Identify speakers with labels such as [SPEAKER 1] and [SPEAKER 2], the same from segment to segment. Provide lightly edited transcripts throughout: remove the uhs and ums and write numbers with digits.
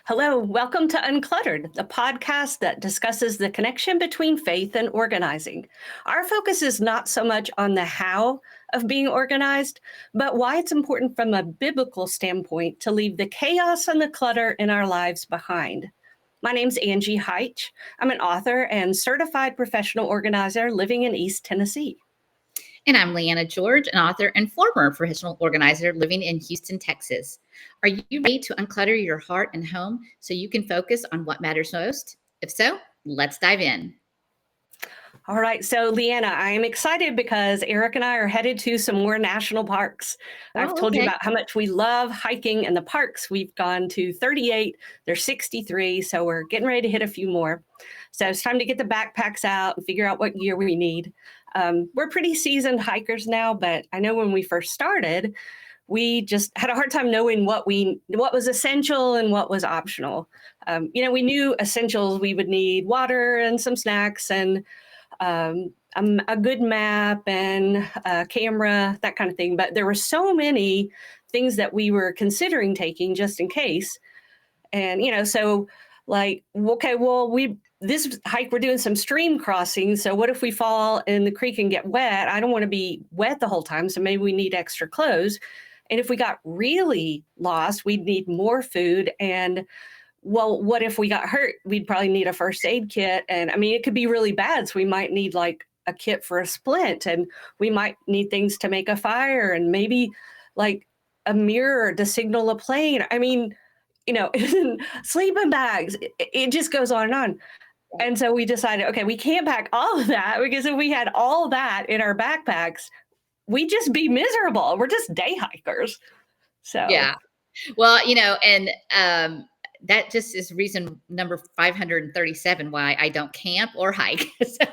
[SPEAKER 1] Hello, welcome to Uncluttered, the podcast that discusses the connection between faith and organizing. Our focus is not so much on the how of being organized, but why it's important from a biblical standpoint to leave the chaos and the clutter in our lives behind. My name's Angie Hyche. I'm an author and certified professional organizer living in East Tennessee.
[SPEAKER 2] And I'm Liana George, an author and former professional organizer living in Houston, Texas. Are you ready to unclutter your heart and home so you can focus on what matters most? If so, let's dive in.
[SPEAKER 1] All right. So, Liana, I am excited because Eric and I are headed to some more national parks. I've told you about how much we love hiking in the parks. We've gone to 38, there's 63. So we're getting ready to hit a few more. So it's time to get the backpacks out and figure out what gear we need. We're pretty seasoned hikers now, but I know when we first started, we just had a hard time knowing what was essential and what was optional. We knew essentials. We would need water and some snacks and a good map and a camera, that kind of thing. But there were so many things that we were considering taking just in case. And, so like, okay, well, this hike, we're doing some stream crossings. So what if we fall in the creek and get wet? I don't want to be wet the whole time. So maybe we need extra clothes. And if we got really lost, we'd need more food. And well, what if we got hurt? We'd probably need a first aid kit. And I mean, it could be really bad. So we might need like a kit for a splint, and we might need things to make a fire, and maybe like a mirror to signal a plane. I mean, sleeping bags, it just goes on and on. And so we decided, okay, we can't pack all of that, because if we had all that in our backpacks, we'd just be miserable. We're just day hikers. So,
[SPEAKER 2] yeah. Well, and that just is reason number 537 why I don't camp or hike. So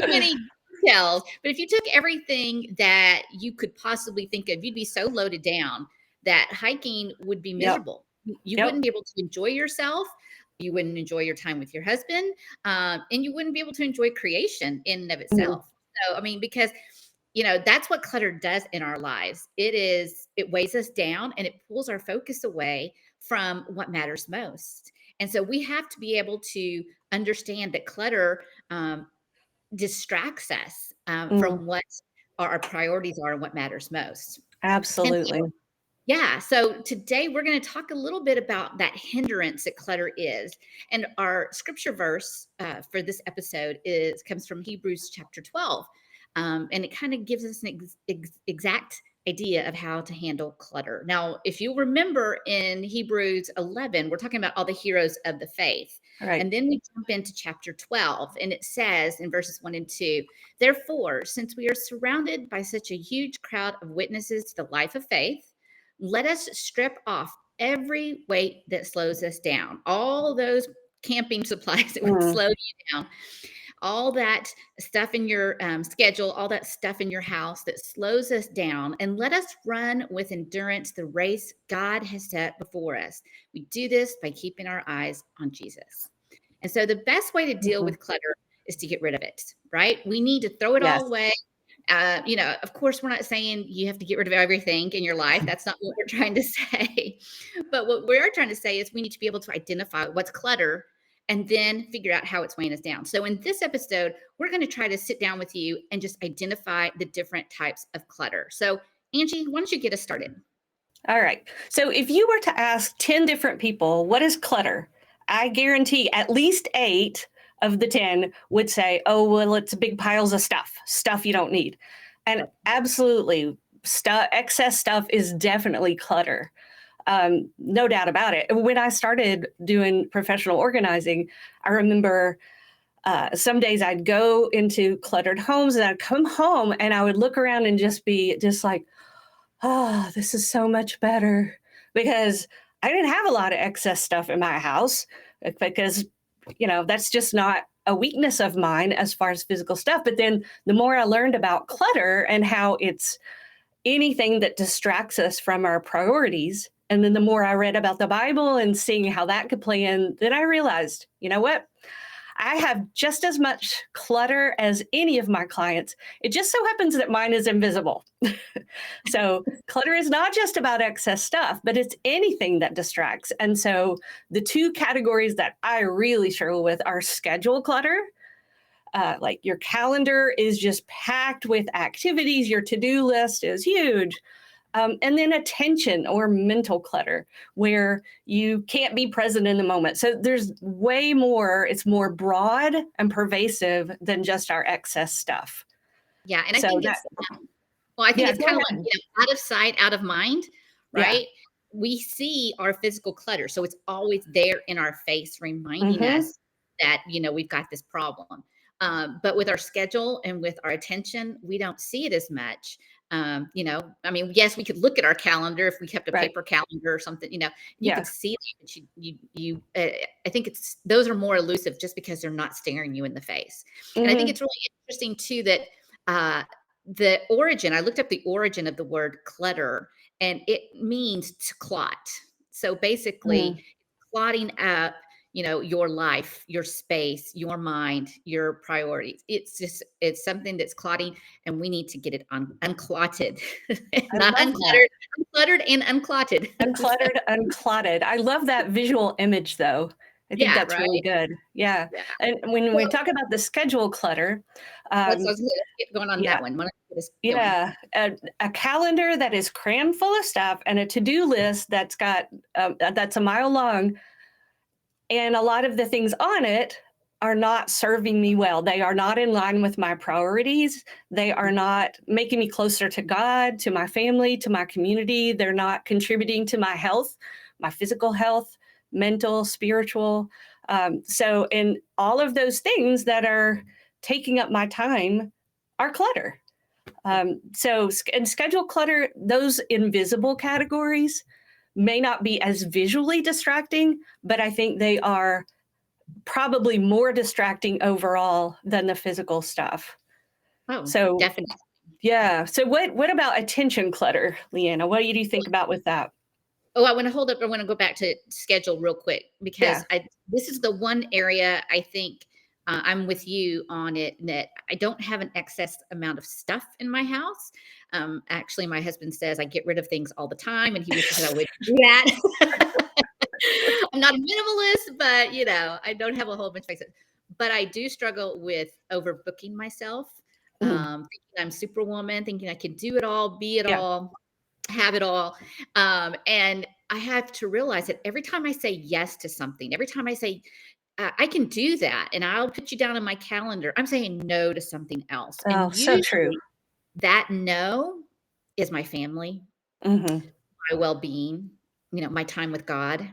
[SPEAKER 2] many details. But if you took everything that you could possibly think of, you'd be so loaded down that hiking would be miserable. Yep. You wouldn't be able to enjoy yourself. You wouldn't enjoy your time with your husband. And you wouldn't be able to enjoy creation in and of itself. Mm-hmm. So, I mean, because that's what clutter does in our lives. It weighs us down and it pulls our focus away from what matters most. And so we have to be able to understand that clutter distracts us from what our priorities are and what matters most.
[SPEAKER 1] Absolutely.
[SPEAKER 2] So today we're going to talk a little bit about that hindrance that clutter is. And our scripture verse for this episode comes from Hebrews chapter 12. And it kind of gives us an exact idea of how to handle clutter. Now, if you remember in Hebrews 11, we're talking about all the heroes of the faith. Right. And then we jump into chapter 12, and it says in verses 1 and 2, therefore, since we are surrounded by such a huge crowd of witnesses to the life of faith, let us strip off every weight that slows us down, all those camping supplies that would slow you down, all that stuff in your schedule, all that stuff in your house that slows us down, and let us run with endurance the race God has set before us. We do this by keeping our eyes on Jesus. And so the best way to deal with clutter is to get rid of it, right? We need to throw it all away. Of course, we're not saying you have to get rid of everything in your life. That's not what we're trying to say. But what we are trying to say is we need to be able to identify what's clutter and then figure out how it's weighing us down. So in this episode, we're going to try to sit down with you and just identify the different types of clutter. So Angie, why don't you get us started?
[SPEAKER 1] All right. So if you were to ask 10 different people, what is clutter? I guarantee at least 8 of the 10 would say, oh, well, it's big piles of stuff you don't need. And absolutely, excess stuff is definitely clutter. No doubt about it. When I started doing professional organizing, I remember some days I'd go into cluttered homes and I'd come home and I would look around and just be like, oh, this is so much better, because I didn't have a lot of excess stuff in my house, because, that's just not a weakness of mine as far as physical stuff. But then the more I learned about clutter and how it's anything that distracts us from our priorities, and then the more I read about the Bible and seeing how that could play in, then I realized, you know what? I have just as much clutter as any of my clients. It just so happens that mine is invisible. So clutter is not just about excess stuff, but it's anything that distracts. And so the two categories that I really struggle with are schedule clutter. Like your calendar is just packed with activities. Your to-do list is huge. And then attention or mental clutter, where you can't be present in the moment. So there's way more, it's more broad and pervasive than just our excess stuff.
[SPEAKER 2] Yeah. And I think I think it's kind of like, out of sight, out of mind, right? Yeah. We see our physical clutter. So it's always there in our face, reminding us that, we've got this problem. But with our schedule and with our attention, we don't see it as much. Yes, we could look at our calendar if we kept a paper calendar or something, you could see that, but I think those are more elusive just because they're not staring you in the face. And I think it's really interesting too, that, the origin, I looked up the origin of the word clutter, and it means to clot. So basically clotting up, your life, your space, your mind, your priorities. It's something that's clotting, and we need to get it unclotted, not uncluttered, uncluttered and unclotted.
[SPEAKER 1] Uncluttered, unclotted. I love that visual image though. I think that's really good. Yeah. And when we talk about the schedule clutter,
[SPEAKER 2] let's get going on that one.
[SPEAKER 1] Yeah. A calendar that is crammed full of stuff, and a to-do list that's a mile long. And a lot of the things on it are not serving me well. They are not in line with my priorities. They are not making me closer to God, to my family, to my community. They're not contributing to my health, my physical health, mental, spiritual. And all of those things that are taking up my time are clutter. And schedule clutter, those invisible categories may not be as visually distracting, but I think they are probably more distracting overall than the physical stuff.
[SPEAKER 2] Oh, so definitely.
[SPEAKER 1] Yeah. So what about attention clutter, Liana? What do you think about with that?
[SPEAKER 2] Oh, I want to go back to schedule real quick, because this is the one area I think I'm with you on it, that I don't have an excess amount of stuff in my house. Actually, my husband says I get rid of things all the time, and he wishes that I would do that. I'm not a minimalist, but I don't have a whole bunch of things. But I do struggle with overbooking myself, thinking I'm Superwoman, thinking I can do it all, be it all, have it all. And I have to realize that every time I say yes to something, every time I say, I can do that, and I'll put you down on my calendar, I'm saying no to something else.
[SPEAKER 1] Oh, so true.
[SPEAKER 2] That no is my family, my well-being, my time with God.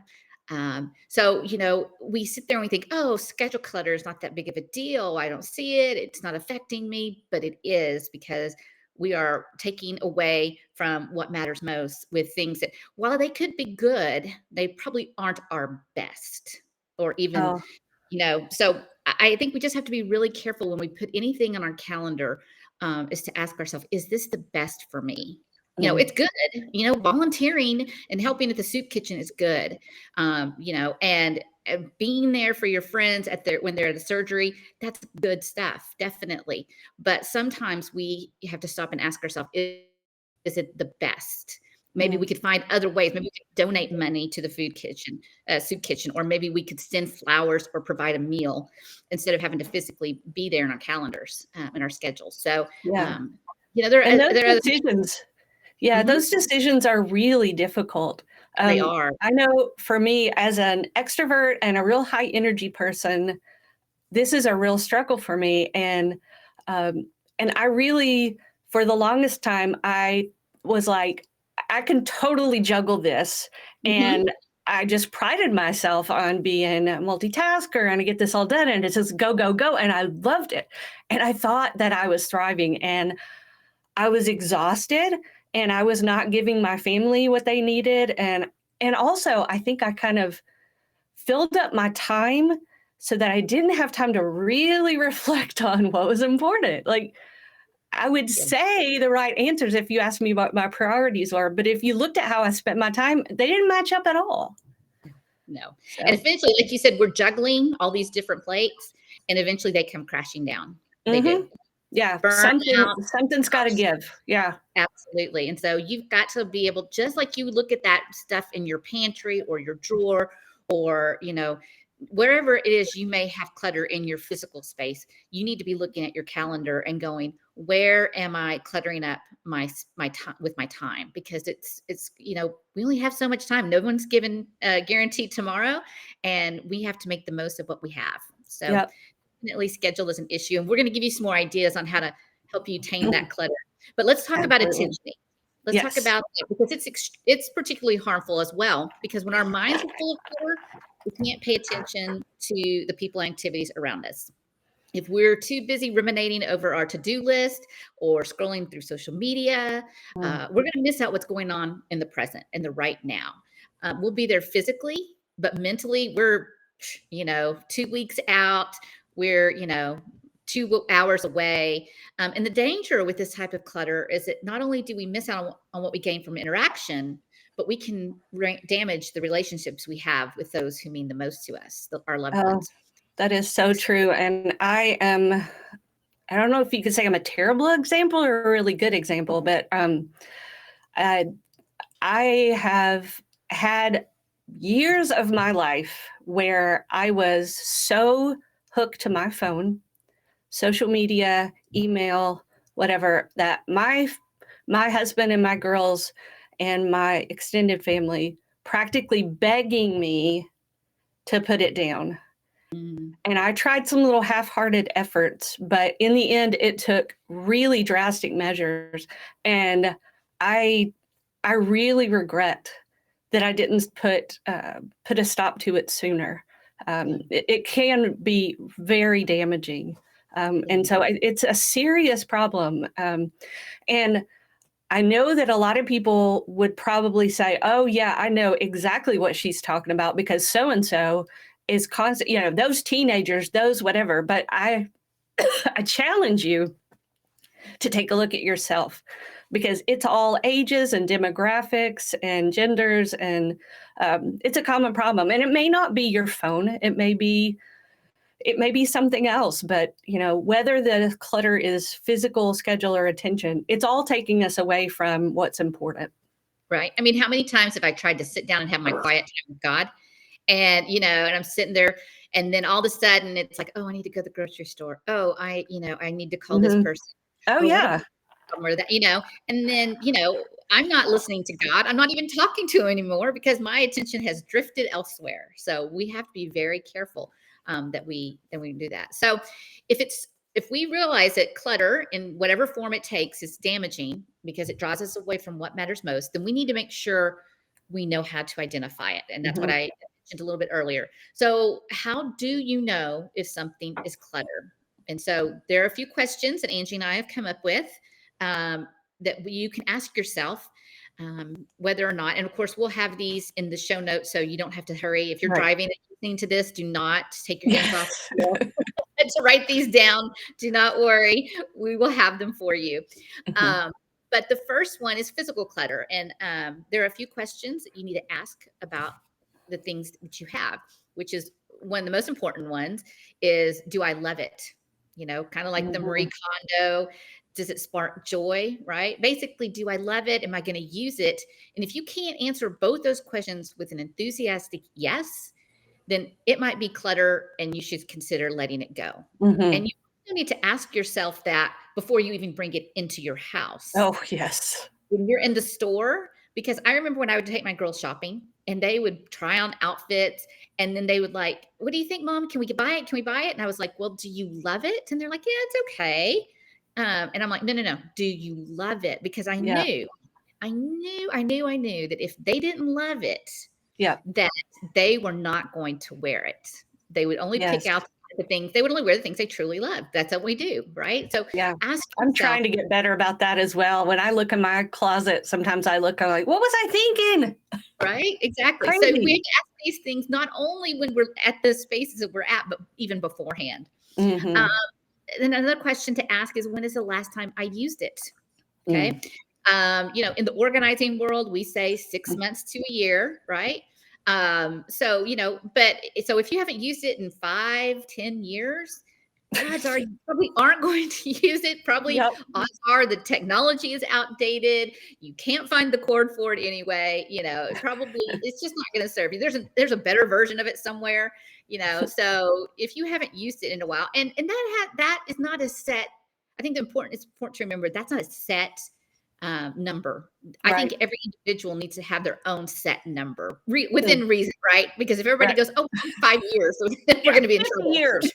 [SPEAKER 2] So, we sit there and we think, oh, schedule clutter is not that big of a deal. I don't see it. It's not affecting me, but it is, because we are taking away from what matters most with things that, while they could be good, they probably aren't our best, or even, so I think we just have to be really careful when we put anything on our calendar, is to ask ourselves, is this the best for me? It's good, volunteering and helping at the soup kitchen is good. And being there for your friends when they're at a surgery, that's good stuff, definitely. But sometimes we have to stop and ask ourselves, is it the best? Maybe we could find other ways. Maybe we could donate money to the soup kitchen, or maybe we could send flowers or provide a meal instead of having to physically be there in our calendars, in our schedules. So, there are
[SPEAKER 1] decisions. Yeah, those decisions are really difficult.
[SPEAKER 2] They are.
[SPEAKER 1] I know for me, as an extrovert and a real high energy person, this is a real struggle for me. And I really, for the longest time, I was like, I can totally juggle this. And I just prided myself on being a multitasker and I get this all done, and it's just go, go, go. And I loved it. And I thought that I was thriving, and I was exhausted, and I was not giving my family what they needed. And also, I think I kind of filled up my time so that I didn't have time to really reflect on what was important. Like, I would say the right answers if you asked me what my priorities were, but if you looked at how I spent my time, they didn't match up at all.
[SPEAKER 2] No. So. And eventually, like you said, we're juggling all these different plates. and eventually they come crashing down. They
[SPEAKER 1] Mm-hmm.
[SPEAKER 2] do.
[SPEAKER 1] Yeah.
[SPEAKER 2] Burn out.
[SPEAKER 1] Something's got to give. Yeah.
[SPEAKER 2] Absolutely. And so you've got to be able, just like you look at that stuff in your pantry or your drawer, or, wherever it is you may have clutter in your physical space, you need to be looking at your calendar and going, where am I cluttering up my time with my time? Because it's we only have so much time. No one's given guaranteed tomorrow, and we have to make the most of what we have. So
[SPEAKER 1] Yep.
[SPEAKER 2] definitely schedule is an issue, and we're going to give you some more ideas on how to help you tame that clutter. But let's talk about
[SPEAKER 1] Absolutely.
[SPEAKER 2] attention. Let's talk about that, because it's particularly harmful as well, because when our minds are full of clutter, we can't pay attention to the people and activities around us. If we're too busy ruminating over our to-do list or scrolling through social media, we're going to miss out what's going on in the present, in the right now. We'll be there physically, but mentally we're 2 weeks out. We're 2 hours away. And the danger with this type of clutter is that not only do we miss out on what we gain from interaction, but we can damage the relationships we have with those who mean the most to us, our loved ones.
[SPEAKER 1] That is so true. And I don't know if you could say I'm a terrible example or a really good example, but I have had years of my life where I was so hooked to my phone, social media, email, whatever, that my husband and my girls and my extended family practically begging me to put it down. And I tried some little half-hearted efforts, but in the end, it took really drastic measures. And I really regret that I didn't put a stop to it sooner. It can be very damaging. And so it's a serious problem. And I know that a lot of people would probably say, oh, yeah, I know exactly what she's talking about because so-and-so is constant, those teenagers, those whatever. But I challenge you to take a look at yourself, because it's all ages and demographics and genders, and it's a common problem. And it may not be your phone. It may be something else, but whether the clutter is physical, schedule, or attention, it's all taking us away from what's important.
[SPEAKER 2] Right. I mean, how many times have I tried to sit down and have my quiet time with God? And, and I'm sitting there, and then all of a sudden it's like, oh, I need to go to the grocery store. Oh, I need to call this person.
[SPEAKER 1] Oh, yeah.
[SPEAKER 2] Or that, and then, I'm not listening to God. I'm not even talking to him anymore because my attention has drifted elsewhere. So we have to be very careful that we do that. So if we realize that clutter in whatever form it takes is damaging because it draws us away from what matters most, then we need to make sure we know how to identify it. And that's what I mentioned a little bit earlier. So how do you know if something is clutter? And so there are a few questions that Angie and I have come up with that you can ask yourself whether or not, and of course we'll have these in the show notes so you don't have to hurry. If you're driving and listening to this, do not take your hands off to write these down. Do not worry. We will have them for you. But the first one is physical clutter. And there are a few questions that you need to ask about the things that you have, which is one of the most important ones is, do I love it? Kind of like the Marie Kondo. Does it spark joy, right? Basically, do I love it? Am I going to use it? And if you can't answer both those questions with an enthusiastic yes, then it might be clutter and you should consider letting it go. And you need to ask yourself that before you even bring it into your house.
[SPEAKER 1] Oh, yes.
[SPEAKER 2] When you're in the store, because I remember when I would take my girls shopping and they would try on outfits and then they would like, what do you think, Mom? Can we buy it? Can we buy it? And I was like, well, do you love it? And they're like, yeah, it's okay. And I'm like, no. Do you love it? Because I knew that if they didn't love it, that they were not going to wear it. They would only pick out the things, they would only wear the things they truly love. That's what we do, right? So ask yourself,
[SPEAKER 1] I'm trying to get better about that as well. When I look in my closet, sometimes I'm like, what was I thinking?
[SPEAKER 2] Right? Exactly.
[SPEAKER 1] Crazy.
[SPEAKER 2] So we have to ask these things not only when we're at the spaces that we're at, but even beforehand. Then another question to ask is, when is the last time I used it? Okay. In the organizing world, we say 6 months to a year, right? So if you haven't used it in 5-10 years, odds are you probably aren't going to use it. Probably
[SPEAKER 1] Yep.
[SPEAKER 2] odds are the technology is outdated. You can't find the cord for it anyway. Probably it's just not going to serve you. There's a better version of it somewhere. So if you haven't used it in a while, and that is not a set. I think it's important to remember that's not a set number. I think every individual needs to have their own set number within reason, right? Because if everybody goes, "Oh, 5 years," so we're going to be in trouble.
[SPEAKER 1] Years.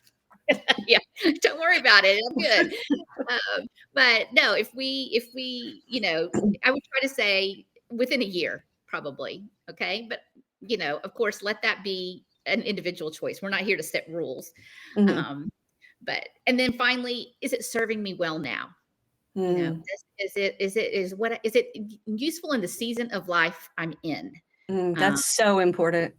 [SPEAKER 2] Yeah, don't worry about it. I'm good. But no, if we, I would try to say within a year, probably. Okay. But, of course, let that be an individual choice. We're not here to set rules.
[SPEAKER 1] Mm-hmm.
[SPEAKER 2] And then finally, is it serving me well now? Is it useful in the season of life I'm in?
[SPEAKER 1] That's so important.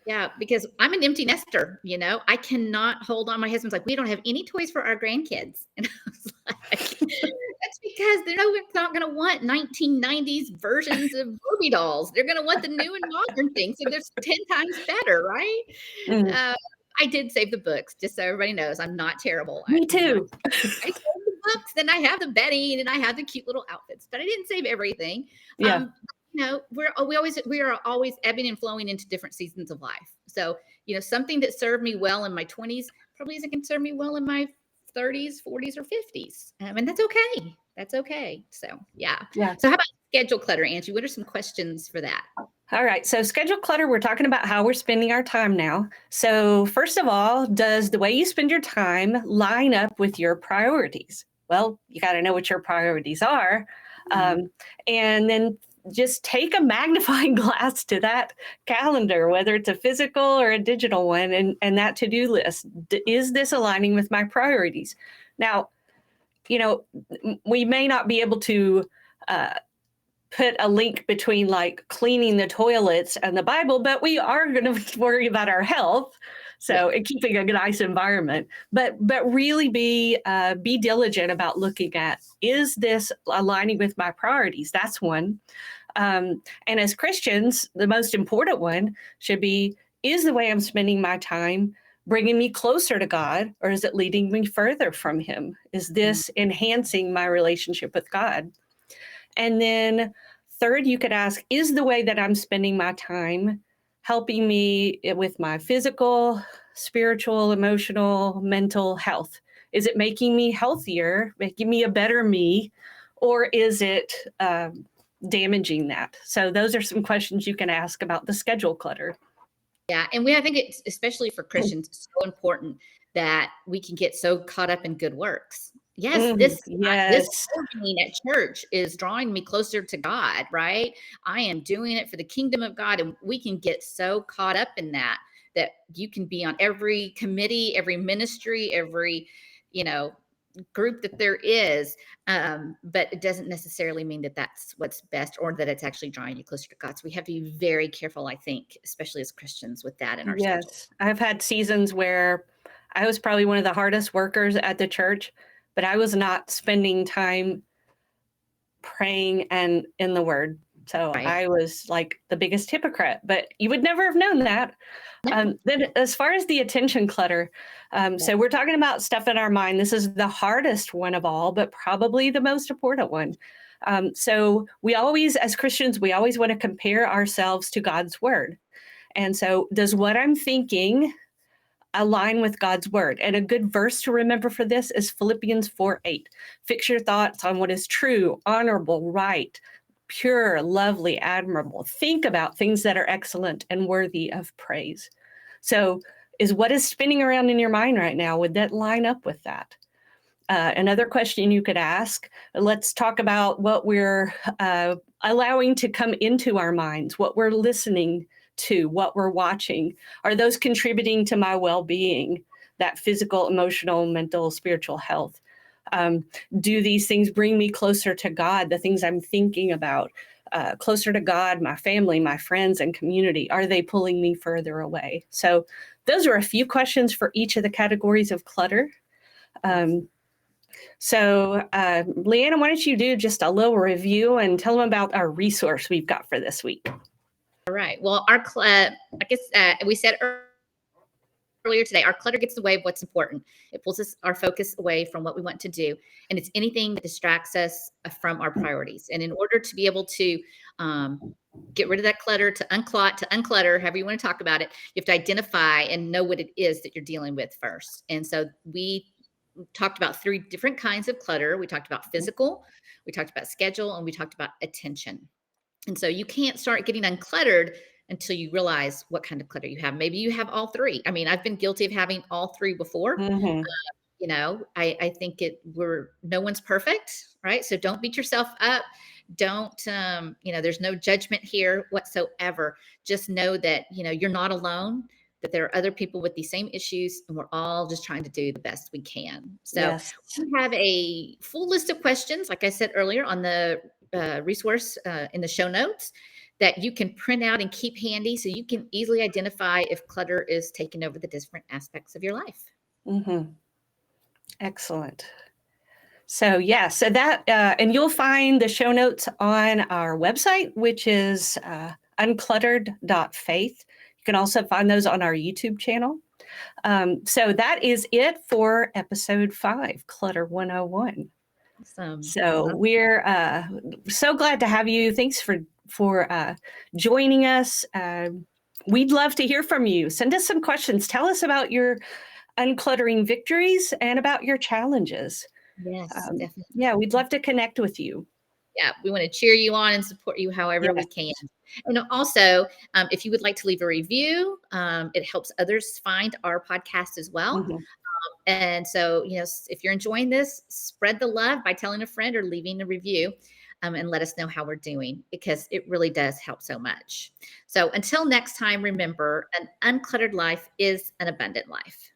[SPEAKER 2] Yeah, because I'm an empty nester, I cannot hold on. My husband's like, we don't have any toys for our grandkids. And I was like, that's because they're not going to want 1990s versions of Barbie dolls. They're going to want the new and modern things. So there's 10 times better, right? I did save the books, just so everybody knows I'm not terrible.
[SPEAKER 1] Me too.
[SPEAKER 2] I saved the books, then I have the bedding and I have the cute little outfits, but I didn't save everything.
[SPEAKER 1] Yeah.
[SPEAKER 2] We are always ebbing and flowing into different seasons of life. So, something that served me well in my 20s probably isn't going to serve me well in my 30s, 40s, or 50s. And that's okay. That's okay. So, yeah. So how about schedule clutter, Angie? What are some questions for that?
[SPEAKER 1] All right. So schedule clutter, we're talking about how we're spending our time now. So first of all, does the way you spend your time line up with your priorities? Well, you got to know what your priorities are. And then just take a magnifying glass to that calendar, whether it's a physical or a digital one, and that to-do list. Is this aligning with my priorities? Now, we may not be able to put a link between like cleaning the toilets and the Bible, but we are going to worry about our health. So and keeping a nice environment, but really be diligent about looking at, is this aligning with my priorities? That's one. And as Christians, the most important one should be, is the way I'm spending my time bringing me closer to God, or is it leading me further from him? Is this enhancing my relationship with God? And then third, you could ask, is the way that I'm spending my time helping me with my physical, spiritual, emotional, mental health? Is it making me healthier, making me a better me, or is it damaging that? So those are some questions you can ask about the schedule clutter.
[SPEAKER 2] Yeah. And I think it's, especially for Christians, so important that we can get so caught up in good works. Yes, this serving at church is drawing me closer to God, right? I am doing it for the kingdom of God. And we can get so caught up in that you can be on every committee, every ministry, every, group that there is. But it doesn't necessarily mean that that's what's best, or that it's actually drawing you closer to God. So we have to be very careful, I think, especially as Christians, with that in our schedule.
[SPEAKER 1] I've had seasons where I was probably one of the hardest workers at the church, but I was not spending time praying and in the word. So I was like the biggest hypocrite, but you would never have known that. Then as far as the attention clutter, so we're talking about stuff in our mind. This is the hardest one of all, but probably the most important one. So we always, as Christians, we always want to compare ourselves to God's word. And so does what I'm thinking align with God's word? And a good verse to remember for this is Philippians 4:8. Fix your thoughts on what is true, honorable, right, pure, lovely, admirable. Think about things that are excellent and worthy of praise. So is what is spinning around in your mind right now, would that line up with that? Another question you could ask, let's talk about what we're allowing to come into our minds, what we're listening to, what we're watching. Are those contributing to my well-being, that physical, emotional, mental, spiritual health? Do these things bring me closer to God, the things I'm thinking about, closer to God, my family, my friends, and community? Are they pulling me further away? So those are a few questions for each of the categories of clutter. So Liana, why don't you do just a little review and tell them about our resource we've got for this week?
[SPEAKER 2] All right. Well, I guess we said earlier today, our clutter gets in the way of what's important. It pulls our focus away from what we want to do. And it's anything that distracts us from our priorities. And in order to be able to get rid of that clutter, to unclutter, however you want to talk about it, you have to identify and know what it is that you're dealing with first. And so we talked about 3 different kinds of clutter. We talked about physical, we talked about schedule, and we talked about attention. And so you can't start getting uncluttered until you realize what kind of clutter you have. Maybe you have all 3. I mean, I've been guilty of having all 3 before. You know, I think no one's perfect, right? So don't beat yourself up. Don't, there's no judgment here whatsoever. Just know that, you're not alone, that there are other people with these same issues, and we're all just trying to do the best we can. So we have a full list of questions, like I said earlier, on the resource in the show notes that you can print out and keep handy so you can easily identify if clutter is taking over the different aspects of your life.
[SPEAKER 1] Excellent. So so that, and you'll find the show notes on our website, which is uncluttered.faith. You can also find those on our YouTube channel. So that is it for episode 5, Clutter 101.
[SPEAKER 2] Awesome.
[SPEAKER 1] So we're so glad to have you. Thanks for joining us. We'd love to hear from you. Send us some questions. Tell us about your uncluttering victories and about your challenges.
[SPEAKER 2] Yes, definitely.
[SPEAKER 1] Yeah, we'd love to connect with you.
[SPEAKER 2] Yeah, we want to cheer you on and support you however we can. And also, if you would like to leave a review, it helps others find our podcast as well. And so, if you're enjoying this, spread the love by telling a friend or leaving a review, and let us know how we're doing, because it really does help so much. So until next time, remember, an uncluttered life is an abundant life.